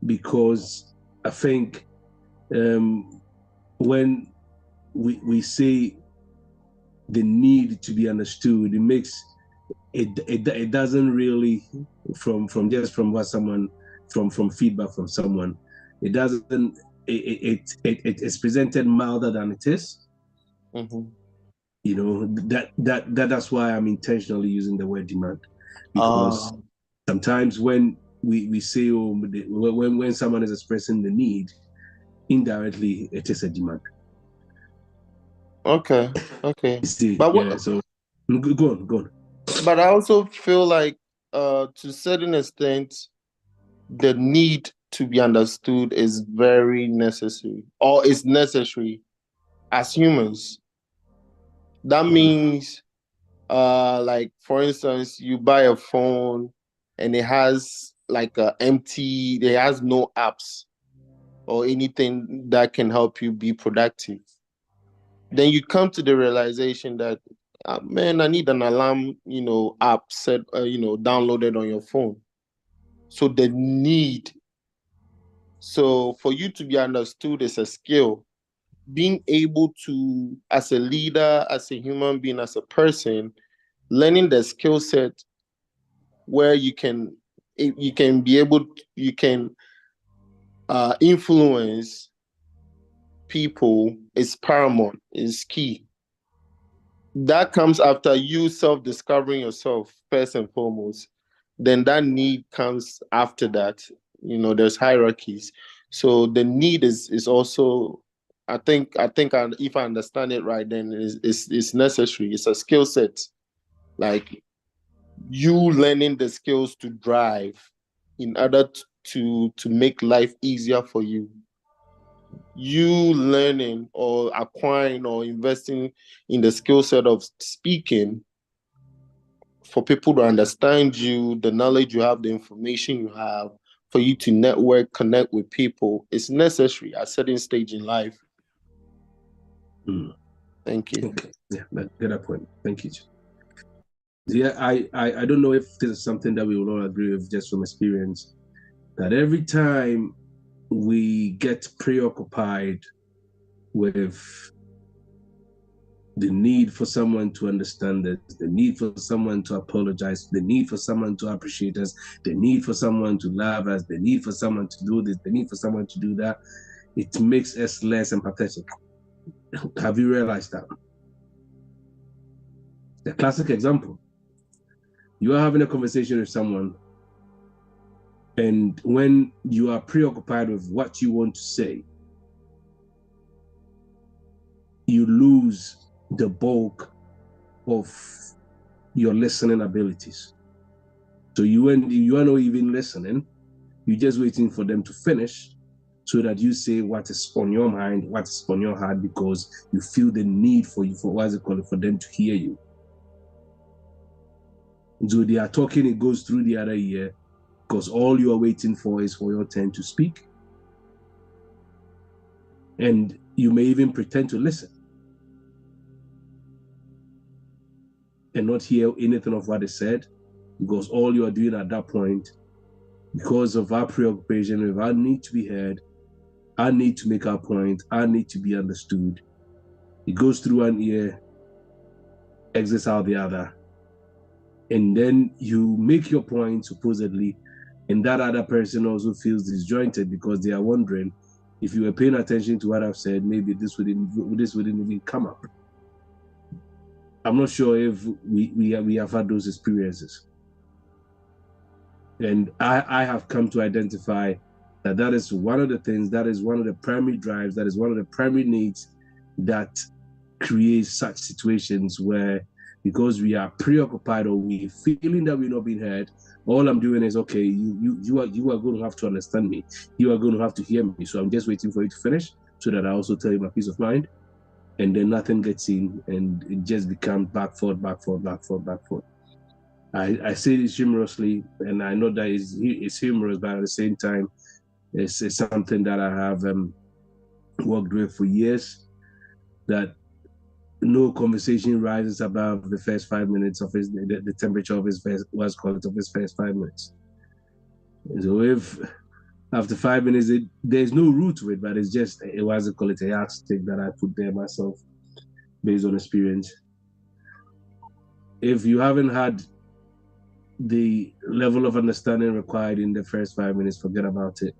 because I think when we say the need to be understood, it makes it doesn't really, from what someone, from feedback from someone, it doesn't, it's presented milder than it is. Mm-hmm. That's why I'm intentionally using the word demand, because sometimes when we say, when someone is expressing the need, indirectly it is a demand. Okay. See, But yeah, so go on. But I also feel like, to a certain extent, the need to be understood is very necessary, or is necessary as humans. That means, like for instance, you buy a phone and it has like it has no apps or anything that can help you be productive. Then you come to the realization that, man, I need an alarm, app set, downloaded on your phone. So the need. So for you to be understood is a skill. Being able to, as a leader, as a human being, as a person, learning the skill set where you can influence people is paramount, is key. That comes after you self-discovering yourself first and foremost. Then that need comes after that. There's hierarchies. So the need is also, I think if I understand it right, then it's necessary. It's a skill set. Like you learning the skills to drive in order to make life easier for you. You learning or acquiring or investing in the skill set of speaking for people to understand you, the knowledge you have, the information you have, for you to network, connect with people, is necessary at a certain stage in life. Thank you. Okay. Yeah, that point. Thank you. Yeah, I don't know if this is something that we will all agree with, just from experience, that every time we get preoccupied with the need for someone to understand us, the need for someone to apologize, the need for someone to appreciate us, the need for someone to love us, the need for someone to do this, the need for someone to do that, it makes us less empathetic. Have you realized that? The classic example. You are having a conversation with someone, and when you are preoccupied with what you want to say, you lose the bulk of your listening abilities. So you are not even listening. You're just waiting for them to finish so that you say what is on your mind, what is on your heart, because you feel the need for them to hear you. So they are talking, it goes through the other ear, because all you are waiting for is for your turn to speak. And you may even pretend to listen and not hear anything of what is said, because all you are doing at that point, because of our preoccupation with our need to be heard, our need to make our point, our need to be understood, it goes through one ear, exits out the other, and then you make your point supposedly, and that other person also feels disjointed because they are wondering, if you were paying attention to what I've said, maybe this wouldn't even come up. I'm not sure if we have had those experiences, and I have come to identify that is one of the things, that is one of the primary drives, that is one of the primary needs that creates such situations where, because we are preoccupied or we feeling that we're not being heard, all I'm doing is, okay, you are going to have to understand me. You are going to have to hear me. So I'm just waiting for you to finish so that I also tell you my peace of mind. And then nothing gets in, and it just becomes back, forth. I say this humorously, and I know that it's humorous, but at the same time, it's something that I have worked with for years, that no conversation rises above the first 5 minutes of the temperature of his first, of his first 5 minutes. So if after 5 minutes, there's no root to it, but it's just, a yardstick that I put there myself based on experience. If you haven't had the level of understanding required in the first 5 minutes, forget about it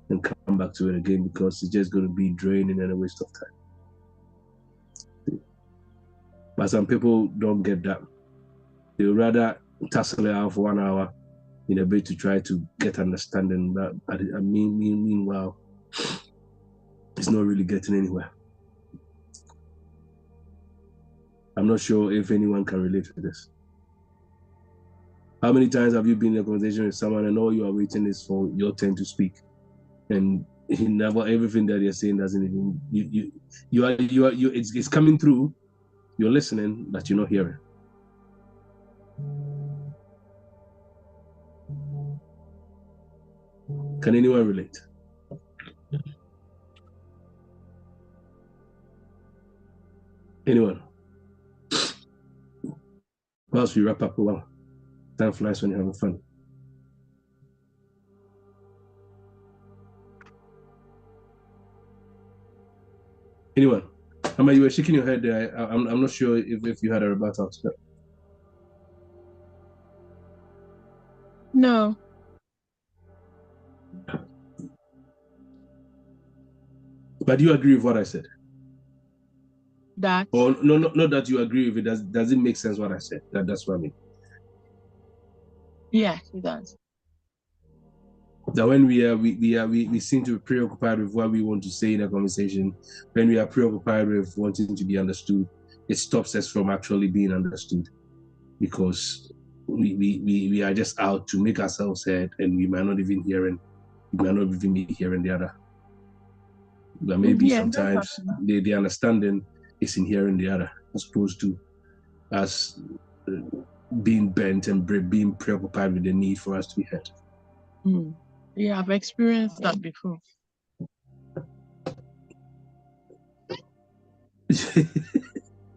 and come back to it again, because it's just going to be draining and a waste of time. But some people don't get that. They would rather tussle it out for 1 hour in a bit to try to get understanding. But meanwhile, it's not really getting anywhere. I'm not sure if anyone can relate to this. How many times have you been in a conversation with someone and all you are waiting is for your turn to speak, and never everything that you're saying doesn't even it's coming through. You're listening, but you're not hearing. Can anyone relate? Anyone? Whilst we wrap up, well, time flies when you're having fun. Anyone? Amma, you were shaking your head there. I'm not sure if you had a rebuttal. No. But do you agree with what I said? That? Or no, not that you agree with it. Does it make sense what I said? That's what I mean. Yes, it does. That when we seem to be preoccupied with what we want to say in a conversation, when we are preoccupied with wanting to be understood, it stops us from actually being understood, because we are just out to make ourselves heard, and we might not even be hearing the other. But maybe sometimes the understanding is in hearing the other, as opposed to us being bent and being preoccupied with the need for us to be heard. Yeah, I've experienced that before.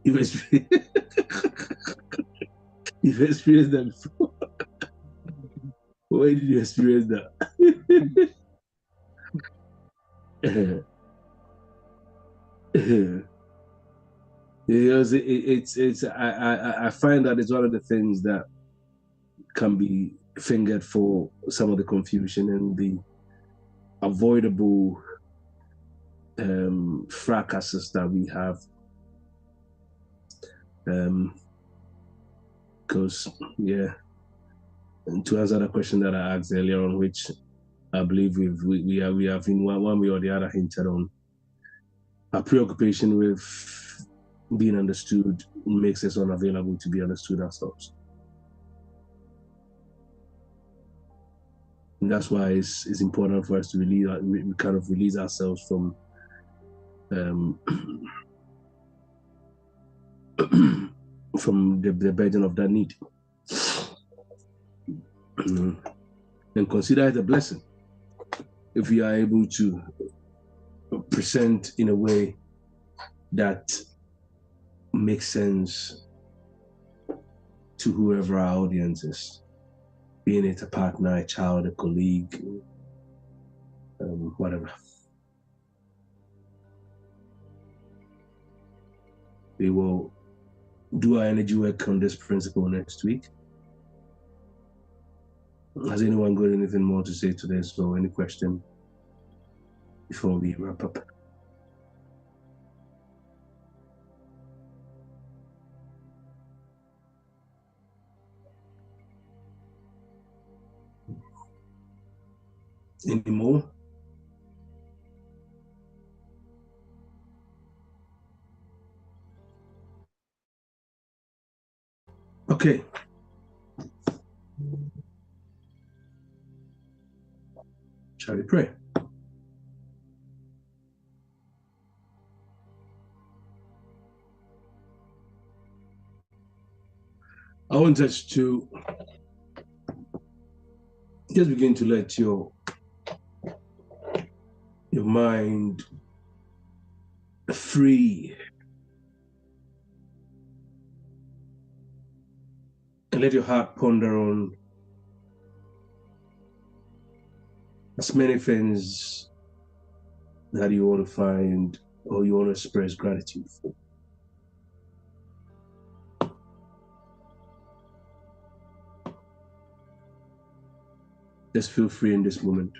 You've experienced that before. Why did you experience that? I find that it's one of the things that can be fingered for some of the confusion and the avoidable fracases that we have. Because and to answer the question that I asked earlier on, which I believe we have in one way or the other hinted on, our preoccupation with being understood makes us unavailable to be understood ourselves. And that's why it's important for us to kind of release ourselves from from the burden of that need. And consider it a blessing if we are able to present in a way that makes sense to whoever our audience is, being it a partner, a child, a colleague, whatever. We will do our energy work on this principle next week. Has anyone got anything more to say to this, or any question before we wrap up? Any more? Okay. Shall we pray? I want us to just begin to let your mind free, and let your heart ponder on as many things that you want to find or you want to express gratitude for. Just feel free in this moment.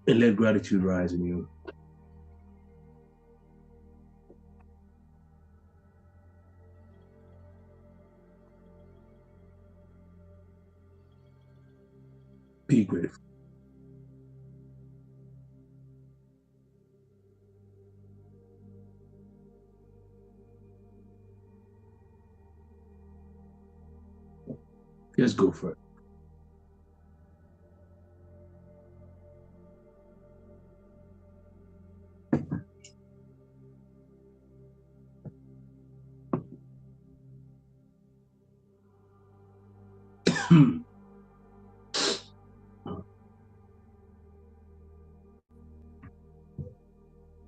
And let gratitude rise in you. Be grateful. Just go for it.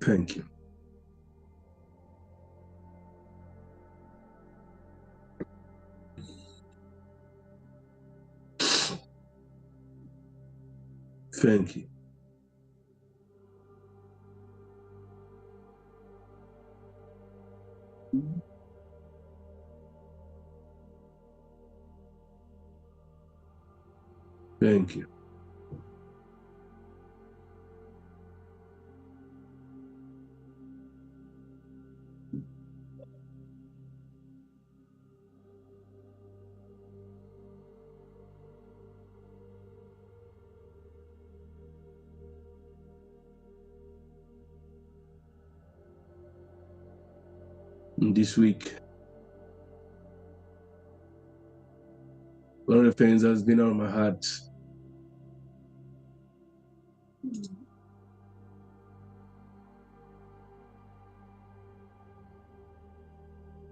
Thank you. Thank you. Thank you. This week, one of the things that's been on my heart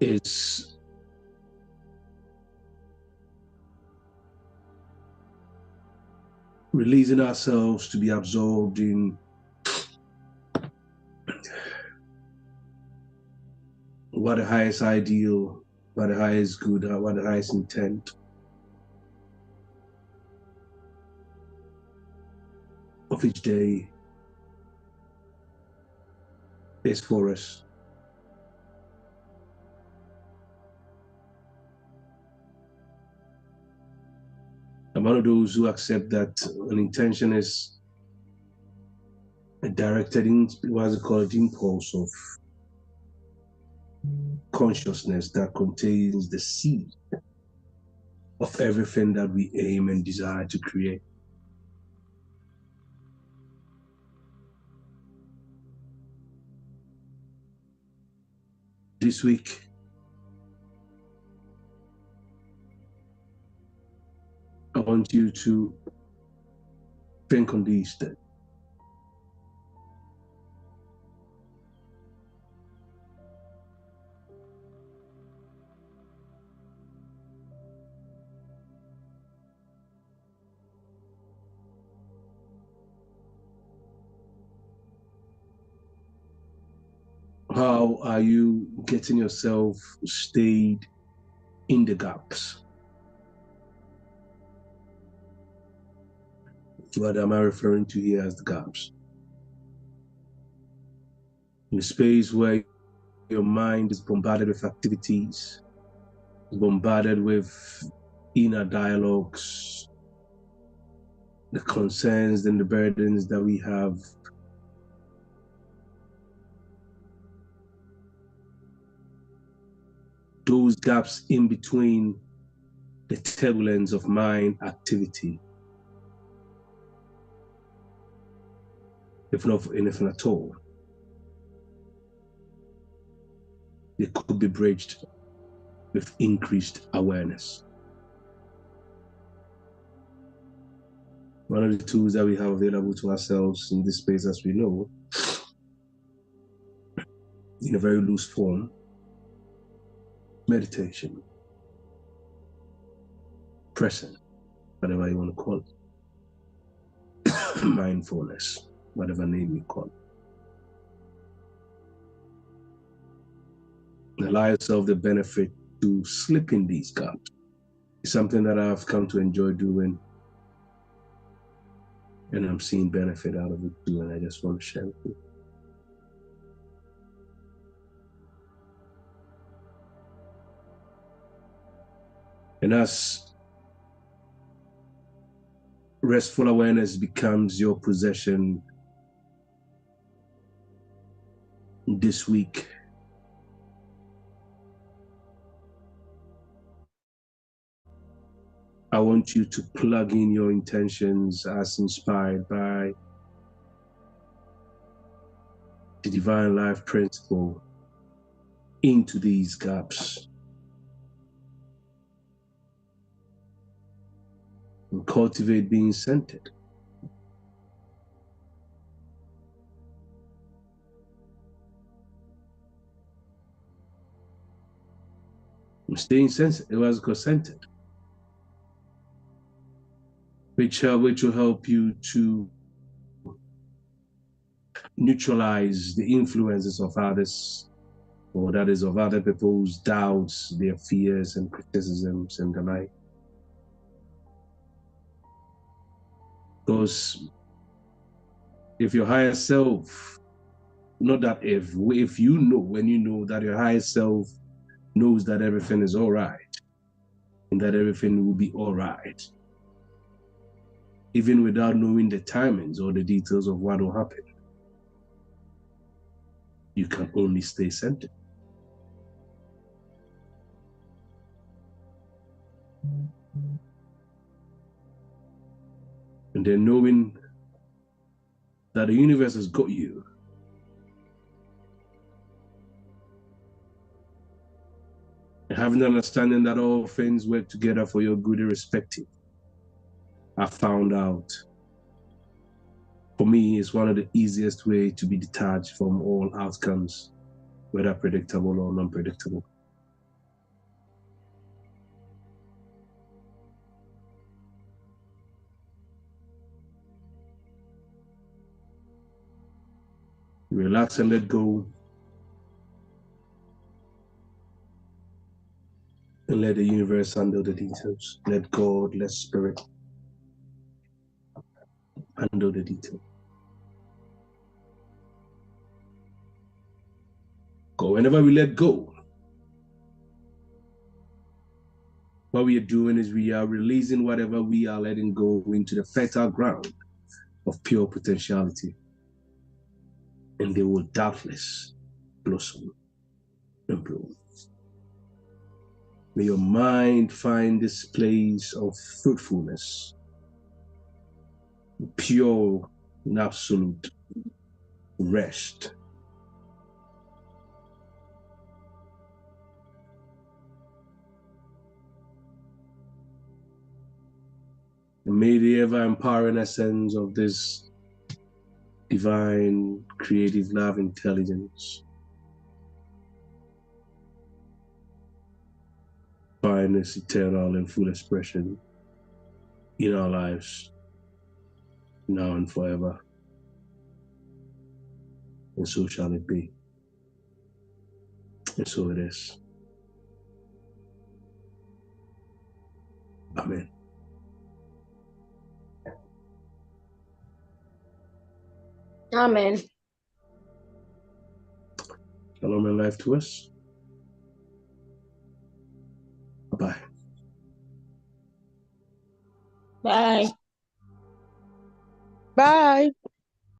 is releasing ourselves to be absorbed in what the highest ideal, what the highest good, what the highest intent of each day is for us. I'm one of those who accept that an intention is a directed, what's it called, impulse of consciousness that contains the seed of everything that we aim and desire to create. This week, want you to think on these things. How are you getting yourself stayed in the gaps? What am I referring to here as the gaps? In a space where your mind is bombarded with activities, bombarded with inner dialogues, the concerns and the burdens that we have. Those gaps in between the turbulence of mind activity, if not for anything at all, they could be bridged with increased awareness. One of the tools that we have available to ourselves in this space, as we know, in a very loose form, meditation, present, whatever you want to call it, mindfulness, whatever name you call it. Allow yourself the benefit to slip in these gaps. It's something that I've come to enjoy doing, and I'm seeing benefit out of it too, and I just want to share with you. And as restful awareness becomes your possession this week, I want you to plug in your intentions as inspired by the divine life principle into these gaps. And cultivate being centered. And staying sensitive, it was centered, which will help you to neutralize the influences of others, or that is of other people's doubts, their fears and criticisms and the like. Because if your higher self, not that if you know, when you know that your higher self knows that everything is all right and that everything will be all right, even without knowing the timings or the details of what will happen, you can only stay centered. And then knowing that the universe has got you, and having the understanding that all things work together for your good irrespective, I found out, for me, is one of the easiest way to be detached from all outcomes, whether predictable or non-predictable. Relax and let go, and let the universe handle the details. Let God, let spirit handle the details. Go. Whenever we let go, what we are doing is we are releasing whatever we are letting go into the fertile ground of pure potentiality, and they will doubtless blossom and bloom. May your mind find this place of fruitfulness, pure and absolute rest. And may the ever empowering essence of this divine, creative love intelligence find its eternal and full expression in our lives, now and forever. And so shall it be. And so it is. Amen. Amen. Shalom and life to us. Bye-bye. Bye. Bye.